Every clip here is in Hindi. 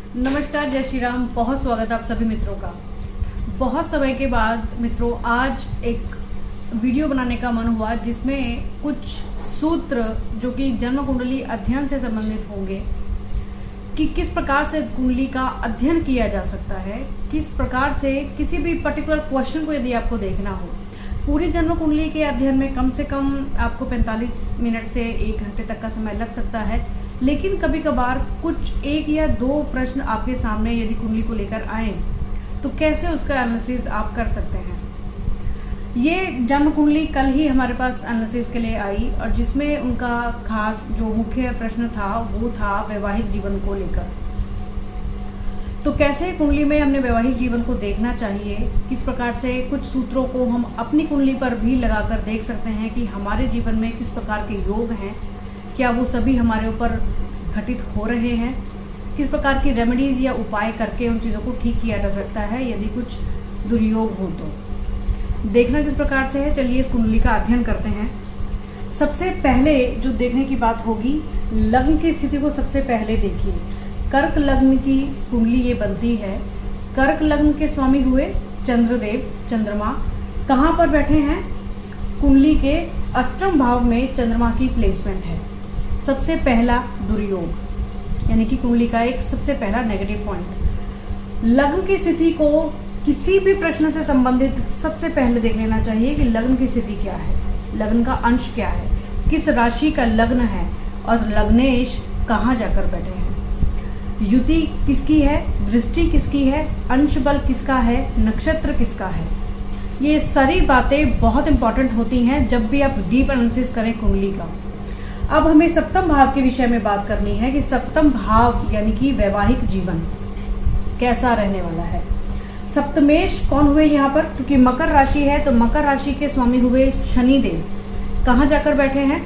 नमस्कार, जय श्री राम। बहुत स्वागत है आप सभी मित्रों का। बहुत समय के बाद मित्रों आज एक वीडियो बनाने का मन हुआ जिसमें कुछ सूत्र जो कि जन्म कुंडली अध्ययन से संबंधित होंगे कि किस प्रकार से कुंडली का अध्ययन किया जा सकता है, किस प्रकार से किसी भी पर्टिकुलर क्वेश्चन को यदि आपको देखना हो। पूरी जन्म कुंडली के अध्ययन में कम से कम आपको 45 मिनट से 1 घंटे तक का समय लग सकता है, लेकिन कभी कभार कुछ 1 या 2 प्रश्न आपके सामने यदि कुंडली को लेकर आए तो कैसे उसका एनालिसिस आप कर सकते हैं। ये जन्म कुंडली कल ही हमारे पास एनालिसिस के लिए आई और जिसमें उनका खास जो मुख्य प्रश्न था वो था वैवाहिक जीवन को लेकर। तो कैसे कुंडली में हमने वैवाहिक जीवन को देखना चाहिए, किस प्रकार से कुछ सूत्रों को हम अपनी कुंडली पर भी लगाकर देख सकते हैं कि हमारे जीवन में किस प्रकार के योग हैं, क्या वो सभी हमारे ऊपर घटित हो रहे हैं, किस प्रकार की रेमेडीज या उपाय करके उन चीज़ों को ठीक किया जा सकता है यदि कुछ दुर्योग हो तो। देखना किस प्रकार से है, चलिए इस कुंडली का अध्ययन करते हैं। सबसे पहले जो देखने की बात होगी, लग्न की स्थिति को सबसे पहले देखिए। कर्क लग्न की कुंडली ये बनती है। कर्क लग्न के स्वामी हुए चंद्रदेव, चंद्रमा कहाँ पर बैठे हैं? कुंडली के अष्टम भाव में चंद्रमा की प्लेसमेंट है। सबसे पहला दुर्योग यानी कि कुंडली का एक सबसे पहला नेगेटिव पॉइंट। लग्न की स्थिति को किसी भी प्रश्न से संबंधित सबसे पहले देख लेना चाहिए कि लग्न की स्थिति क्या है, लग्न का अंश क्या है, किस राशि का लग्न है और लग्नेश कहाँ जाकर बैठे हैं, युति किसकी है, दृष्टि किसकी है, अंश बल किसका है, नक्षत्र किसका है। ये सारी बातें बहुत इंपॉर्टेंट होती हैं जब भी आप डीप एनालिसिस करें कुंडली का। अब हमें सप्तम भाव के विषय में बात करनी है कि सप्तम भाव यानी कि वैवाहिक जीवन कैसा रहने वाला है। सप्तमेश कौन हुए यहाँ पर? क्योंकि मकर राशि है तो मकर राशि के स्वामी हुए शनिदेव। कहाँ जाकर बैठे हैं?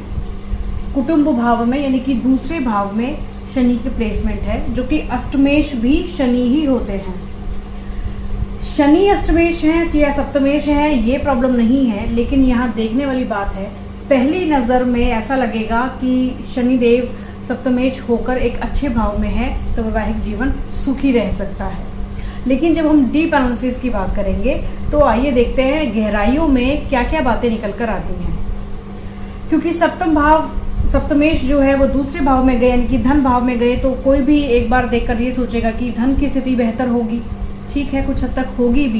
कुटुंब भाव में, यानी कि दूसरे भाव में शनि की प्लेसमेंट है, जो कि अष्टमेश भी शनि ही होते हैं। शनि अष्टमेश हैं या सप्तमेश हैं ये प्रॉब्लम नहीं है, लेकिन यहाँ देखने वाली बात है, पहली नज़र में ऐसा लगेगा कि शनिदेव सप्तमेश होकर एक अच्छे भाव में है तो वैवाहिक जीवन सुखी रह सकता है। लेकिन जब हम डीप एनालिसिस की बात करेंगे तो आइए देखते हैं गहराइयों में क्या क्या बातें निकल कर आती हैं। क्योंकि सप्तम भाव सप्तमेश जो है वो दूसरे भाव में गए यानी कि धन भाव में गए, तो कोई भी एक बार देखकर ये सोचेगा कि धन की स्थिति बेहतर होगी। ठीक है, कुछ हद तक होगी भी,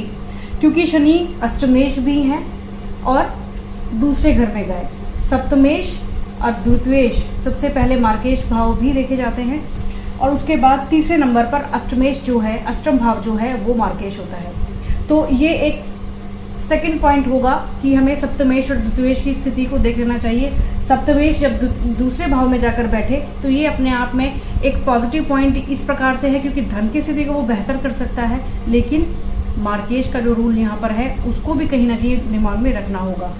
क्योंकि शनि अष्टमेश भी हैं और दूसरे घर में गए। सप्तमेश और द्वितीयेश सबसे पहले मार्केश भाव भी देखे जाते हैं और उसके बाद तीसरे नंबर पर अष्टमेश जो है, अष्टम भाव जो है वो मार्केश होता है। तो ये एक सेकंड पॉइंट होगा कि हमें सप्तमेश और द्वितीयेश की स्थिति को देख लेना चाहिए। सप्तमेश जब दूसरे भाव में जाकर बैठे तो ये अपने आप में एक पॉजिटिव पॉइंट इस प्रकार से है क्योंकि धन की स्थिति को वो बेहतर कर सकता है, लेकिन मार्केश का जो रूल यहाँ पर है उसको भी कहीं ना कहीं दिमाग में रखना होगा।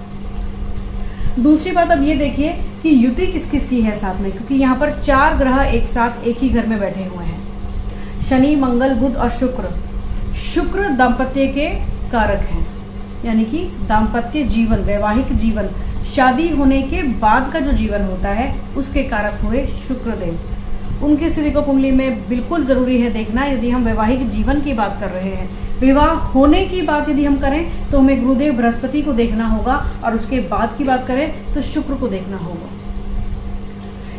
दूसरी बात अब ये देखिए कि युति किस किस की है साथ में, क्योंकि यहाँ पर 4 ग्रह एक साथ एक ही घर में बैठे हुए हैं, शनि, मंगल, बुध और शुक्र। शुक्र दाम्पत्य के कारक हैं, यानी कि दाम्पत्य जीवन, वैवाहिक जीवन, शादी होने के बाद का जो जीवन होता है उसके कारक हुए शुक्रदेव। उनकी स्थिति को कुंडली में बिल्कुल जरूरी है देखना यदि हम वैवाहिक जीवन की बात कर रहे हैं। विवाह होने की बात यदि हम करें तो हमें गुरुदेव बृहस्पति को देखना होगा और उसके बाद की बात करें तो शुक्र को देखना होगा।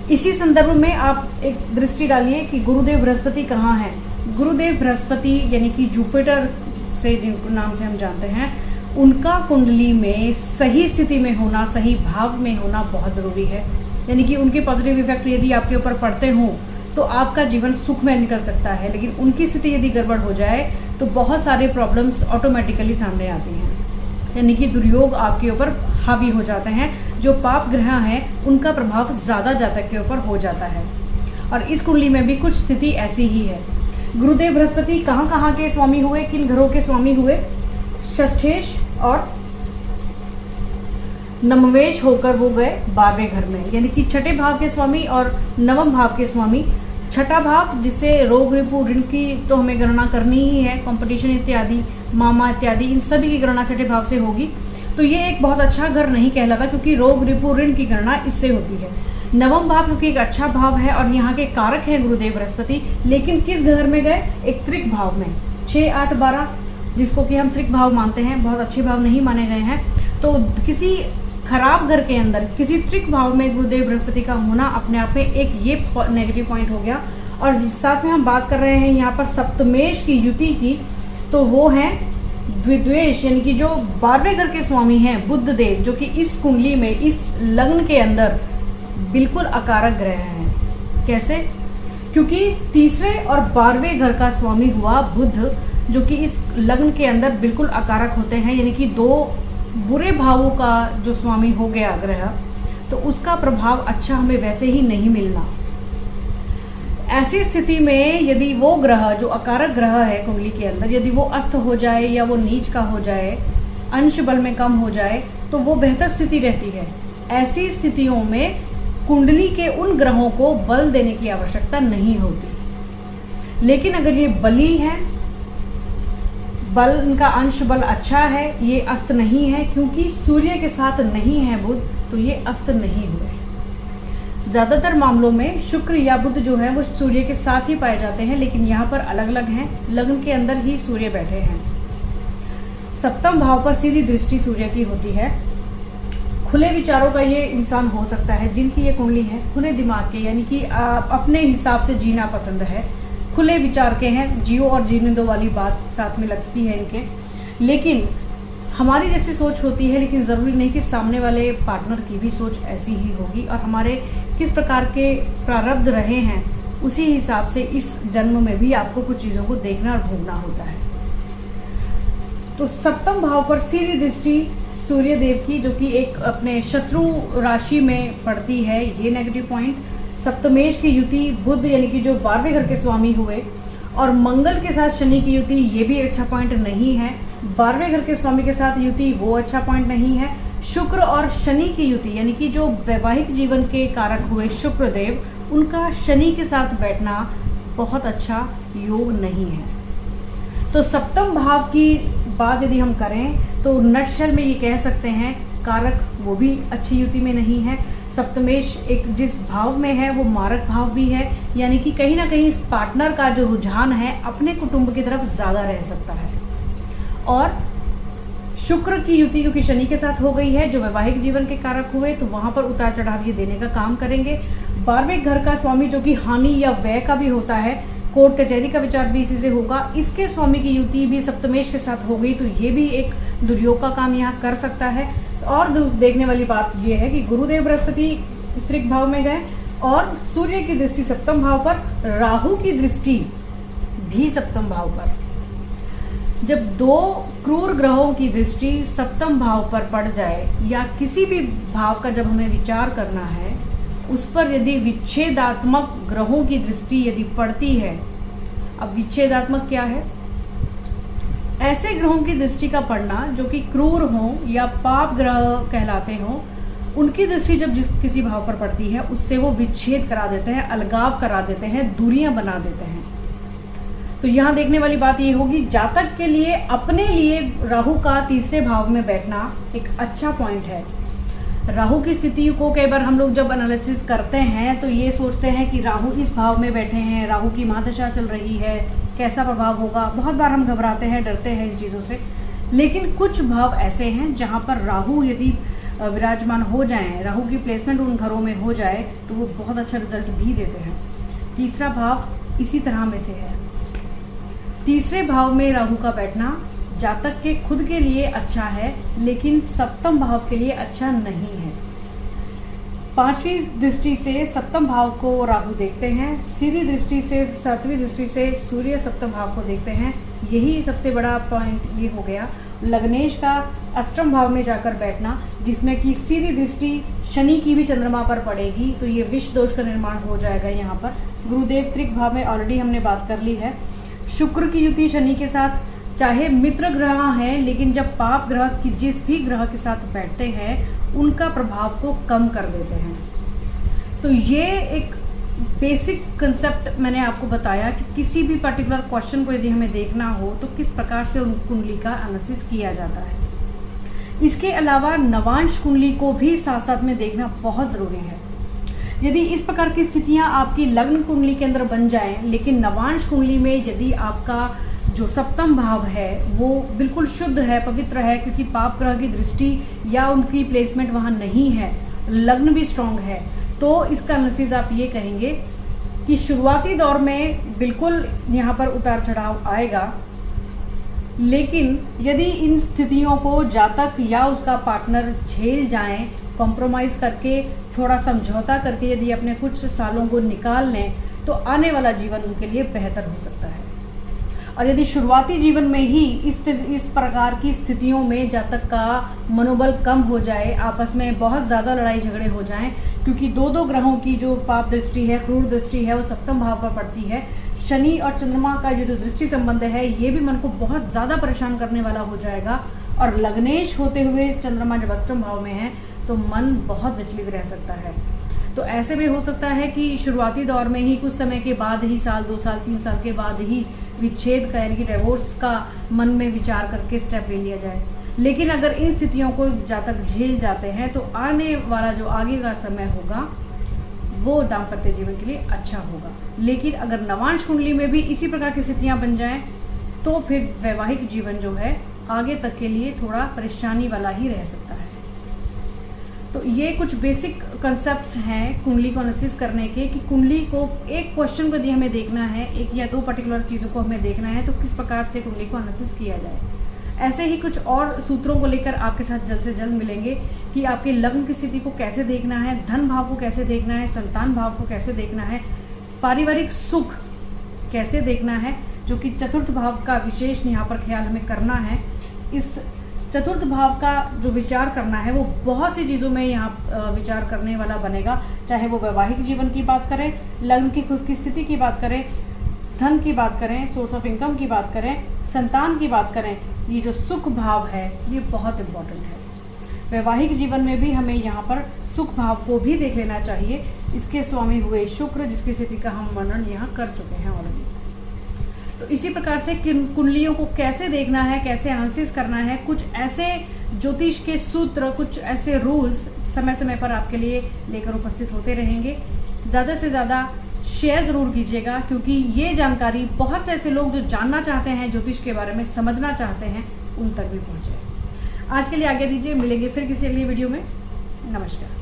इसी संदर्भ में आप एक दृष्टि डालिए कि गुरुदेव बृहस्पति कहाँ है। गुरुदेव बृहस्पति यानी कि जुपिटर से जिनको नाम से हम जानते हैं, उनका कुंडली में सही स्थिति में होना, सही भाव में होना बहुत ज़रूरी है। यानी कि उनके पॉजिटिव इफेक्ट यदि आपके ऊपर पड़ते हों तो आपका जीवन सुख में निकल सकता है, लेकिन उनकी स्थिति यदि गड़बड़ हो जाए तो बहुत सारे प्रॉब्लम्स ऑटोमेटिकली सामने आती हैं। यानी कि दुर्योग आपके ऊपर हावी हो जाते हैं, जो पाप ग्रह हैं उनका प्रभाव ज़्यादा जातक के ऊपर हो जाता है। और इस कुंडली में भी कुछ स्थिति ऐसी ही है। गुरुदेव बृहस्पति कहाँ कहाँ के स्वामी हुए, किन घरों के स्वामी हुए? षष्ठेश और नवमेश होकर वो गए 12वें घर में, यानी कि छठे भाव के स्वामी और नवम भाव के स्वामी। छठा भाव जिससे रोग, रिपु, ऋण की तो हमें गणना करनी ही है, कंपटीशन इत्यादि, मामा इत्यादि, इन सभी की गणना छठे भाव से होगी। तो ये एक बहुत अच्छा घर नहीं कहलाता क्योंकि रोग, रिपु, ऋण की गणना इससे होती है। नवम भाव क्योंकि एक अच्छा भाव है और यहाँ के कारक हैं गुरुदेव बृहस्पति, लेकिन किस घर में गए, एक त्रिक भाव में। 6, 8, 12 जिसको कि हम त्रिक भाव मानते हैं, बहुत अच्छे भाव नहीं माने गए हैं। तो किसी खराब घर के अंदर किसी त्रिक भाव में गुरुदेव बृहस्पति का होना अपने आप में एक ये नेगेटिव पॉइंट हो गया। और साथ में हम बात कर रहे हैं यहाँ पर सप्तमेश की युति की, तो वो है द्विद्वेष, यानी कि जो 12वें घर के स्वामी हैं बुध देव, जो कि इस कुंडली में इस लग्न के अंदर बिल्कुल अकारक ग्रह हैं। कैसे? क्योंकि तीसरे और 12वें घर का स्वामी हुआ बुध, जो कि इस लग्न के अंदर बिल्कुल अकारक होते हैं, यानी कि 2 बुरे भावों का जो स्वामी हो गया ग्रह, तो उसका प्रभाव अच्छा हमें वैसे ही नहीं मिलना। ऐसी स्थिति में यदि वो ग्रह जो अकारक ग्रह है कुंडली के अंदर, यदि वो अस्त हो जाए या वो नीच का हो जाए, अंश बल में कम हो जाए, तो वो बेहतर स्थिति रहती है। ऐसी स्थितियों में कुंडली के उन ग्रहों को बल देने की आवश्यकता नहीं होती। लेकिन अगर ये बली है, बल इनका अंश बल अच्छा है, ये अस्त नहीं है, क्योंकि सूर्य के साथ नहीं है बुध, तो ये अस्त नहीं हुए। ज़्यादातर मामलों में शुक्र या बुध जो है वो सूर्य के साथ ही पाए जाते हैं, लेकिन यहाँ पर अलग अलग हैं, लग्न के अंदर ही सूर्य बैठे हैं। सप्तम भाव पर सीधी दृष्टि सूर्य की होती है। खुले विचारों का ये इंसान हो सकता है, जिनकी ये कुंडली है खुले दिमाग के, यानी कि अपने हिसाब से जीना पसंद है, खुले विचार के हैं, जियो और जीने दो वाली बात साथ में लगती है इनके। लेकिन हमारी जैसी सोच होती है, लेकिन ज़रूरी नहीं कि सामने वाले पार्टनर की भी सोच ऐसी ही होगी, और हमारे किस प्रकार के प्रारब्ध रहे हैं उसी हिसाब से इस जन्म में भी आपको कुछ चीज़ों को देखना और भोगना होता है। तो सप्तम भाव पर सीधी दृष्टि सूर्य देव की, जो कि एक अपने शत्रु राशि में पड़ती है, ये नेगेटिव पॉइंट। सप्तमेश की युति बुध, यानी कि जो 12वें घर के स्वामी हुए, और मंगल के साथ शनि की युति, ये भी अच्छा पॉइंट नहीं है। 12वें घर के स्वामी के साथ युति, वो अच्छा पॉइंट नहीं है। शुक्र और शनि की युति, यानी कि जो वैवाहिक जीवन के कारक हुए शुक्र देव, उनका शनि के साथ बैठना बहुत अच्छा योग नहीं है। तो सप्तम भाव की बात यदि हम करें तो नटशेल में ये कह सकते हैं कारक वो भी अच्छी युति में नहीं है। सप्तमेश एक जिस भाव में है वो मारक भाव भी है, यानी कि कहीं ना कहीं इस पार्टनर का जो रुझान है अपने कुटुंब की तरफ ज़्यादा रह सकता है। और शुक्र की युति क्योंकि शनि के साथ हो गई है, जो वैवाहिक जीवन के कारक हुए, तो वहां पर उतार चढ़ाव ये देने का काम करेंगे। 12वें घर का स्वामी जो कि हानि या व्यय का भी होता है, कोर्ट कचहरी का विचार भी इसी से होगा, इसके स्वामी की युति भी सप्तमेश के साथ हो गई, तो ये भी एक दुर्योग का काम यहाँ कर सकता है। और देखने वाली बात ये है कि गुरुदेव बृहस्पति त्रिक भाव में गए और सूर्य की दृष्टि सप्तम भाव पर, राहु की दृष्टि भी सप्तम भाव पर। जब 2 क्रूर ग्रहों की दृष्टि सप्तम भाव पर पड़ जाए, या किसी भी भाव का जब हमें विचार करना है उस पर यदि विच्छेदात्मक ग्रहों की दृष्टि यदि पड़ती है, अब विच्छेदात्मक क्या है? ऐसे ग्रहों की दृष्टि का पड़ना जो कि क्रूर हों या पाप ग्रह कहलाते हों, उनकी दृष्टि जब किसी भाव पर पड़ती है उससे वो विच्छेद करा देते हैं, अलगाव करा देते हैं, दूरियां बना देते हैं। तो यहाँ देखने वाली बात ये होगी, जातक के लिए अपने लिए राहु का तीसरे भाव में बैठना एक अच्छा पॉइंट है। राहु की स्थिति को कई बार हम लोग जब एनालिसिस करते हैं तो ये सोचते हैं कि राहु इस भाव में बैठे हैं, राहु की महादशा चल रही है, कैसा प्रभाव होगा। बहुत बार हम घबराते हैं, डरते हैं इन चीज़ों से। लेकिन कुछ भाव ऐसे हैं जहाँ पर राहु यदि विराजमान हो जाएं, राहु की प्लेसमेंट उन घरों में हो जाए तो वो बहुत अच्छा रिजल्ट भी देते हैं। तीसरा भाव इसी तरह में से है। तीसरे भाव में राहु का बैठना जातक के खुद के लिए अच्छा है, लेकिन सप्तम भाव के लिए अच्छा नहीं है। 5वीं दृष्टि से सप्तम भाव को राहु देखते हैं, सीधी दृष्टि से 7वीं दृष्टि से सूर्य सप्तम भाव को देखते हैं। यही सबसे बड़ा पॉइंट ये हो गया लग्नेश का अष्टम भाव में जाकर बैठना, जिसमें कि सीधी दृष्टि शनि की भी चंद्रमा पर पड़ेगी, तो ये विष दोष का निर्माण हो जाएगा। यहाँ पर गुरुदेव त्रिक भाव में ऑलरेडी हमने बात कर ली है। शुक्र की युति शनि के साथ, चाहे मित्र ग्रह हैं, लेकिन जब पाप ग्रह की जिस भी ग्रह के साथ बैठते हैं उनका प्रभाव को कम कर देते हैं। तो ये एक बेसिक कंसेप्ट मैंने आपको बताया कि किसी भी पर्टिकुलर क्वेश्चन को यदि हमें देखना हो तो किस प्रकार से उन कुंडली का एनालिसिस किया जाता है। इसके अलावा नवांश कुंडली को भी साथ साथ में देखना बहुत ज़रूरी है। यदि इस प्रकार की स्थितियां आपकी लग्न कुंडली के अंदर बन जाएं, लेकिन नवांश कुंडली में यदि आपका जो सप्तम भाव है वो बिल्कुल शुद्ध है, पवित्र है, किसी पाप ग्रह की दृष्टि या उनकी प्लेसमेंट वहाँ नहीं है, लग्न भी स्ट्रांग है, तो इसका एनालिसिस आप ये कहेंगे कि शुरुआती दौर में बिल्कुल यहाँ पर उतार चढ़ाव आएगा, लेकिन यदि इन स्थितियों को जातक या उसका पार्टनर झेल जाएं, कॉम्प्रोमाइज़ करके, थोड़ा समझौता करके यदि अपने कुछ सालों को निकाल लें, तो आने वाला जीवन उनके लिए बेहतर हो सकता है। और यदि शुरुआती जीवन में ही इस प्रकार की स्थितियों में जातक का मनोबल कम हो जाए, आपस में बहुत ज़्यादा लड़ाई झगड़े हो जाएं, क्योंकि दो ग्रहों की जो पाप दृष्टि है, क्रूर दृष्टि है, वो सप्तम भाव पर पड़ती है। शनि और चंद्रमा का जो दृष्टि संबंध है, ये भी मन को बहुत ज़्यादा परेशान करने वाला हो जाएगा। और लग्नेश होते हुए चंद्रमा जब अष्टम भाव में है तो मन बहुत विचलित रह सकता है। तो ऐसे में हो सकता है कि शुरुआती दौर में ही, कुछ समय के बाद ही, साल 2 साल 3 साल के बाद ही विच्छेद का यानी कि डिवोर्स का मन में विचार करके स्टेप ले लिया जाए। लेकिन अगर इन स्थितियों को जातक झेल जाते हैं तो आने वाला जो आगे का समय होगा वो दाम्पत्य जीवन के लिए अच्छा होगा। लेकिन अगर नवांश कुंडली में भी इसी प्रकार की स्थितियां बन जाएं तो फिर वैवाहिक जीवन जो है आगे तक के लिए थोड़ा परेशानी वाला ही रह सकता है। तो ये कुछ बेसिक कंसेप्ट्स हैं कुंडली को एनालिसिस करने के, कि कुंडली को एक क्वेश्चन को यदि हमें देखना है, एक या दो पर्टिकुलर चीज़ों को हमें देखना है, तो किस प्रकार से कुंडली को एनालिसिस किया जाए। ऐसे ही कुछ और सूत्रों को लेकर आपके साथ जल्द से जल्द मिलेंगे कि आपके लग्न की स्थिति को कैसे देखना है, धन भाव को कैसे देखना है, संतान भाव को कैसे देखना है, पारिवारिक सुख कैसे देखना है, जो कि चतुर्थ भाव का विशेष यहाँ पर ख्याल हमें करना है। इस चतुर्थ भाव का जो विचार करना है वो बहुत सी चीज़ों में यहाँ विचार करने वाला बनेगा, चाहे वो वैवाहिक जीवन की बात करें, लग्न की खुद की स्थिति की बात करें, धन की बात करें, सोर्स ऑफ इनकम की बात करें, संतान की बात करें। ये जो सुख भाव है ये बहुत इम्पोर्टेंट है। वैवाहिक जीवन में भी हमें यहाँ पर सुख भाव को भी देख लेना चाहिए। इसके स्वामी हुए शुक्र, जिसकी स्थिति का हम वर्णन यहाँ कर चुके हैं ऑलरेडी। तो इसी प्रकार से कुंडलियों को कैसे देखना है, कैसे एनालिसिस करना है, कुछ ऐसे ज्योतिष के सूत्र, कुछ ऐसे रूल्स समय समय पर आपके लिए लेकर उपस्थित होते रहेंगे। ज़्यादा से ज़्यादा शेयर ज़रूर कीजिएगा, क्योंकि ये जानकारी बहुत से ऐसे लोग जो जानना चाहते हैं, ज्योतिष के बारे में समझना चाहते हैं, उन तक भी पहुँचे। आज के लिए आज्ञा दीजिए, मिलेंगे फिर किसी अगली वीडियो में। नमस्कार।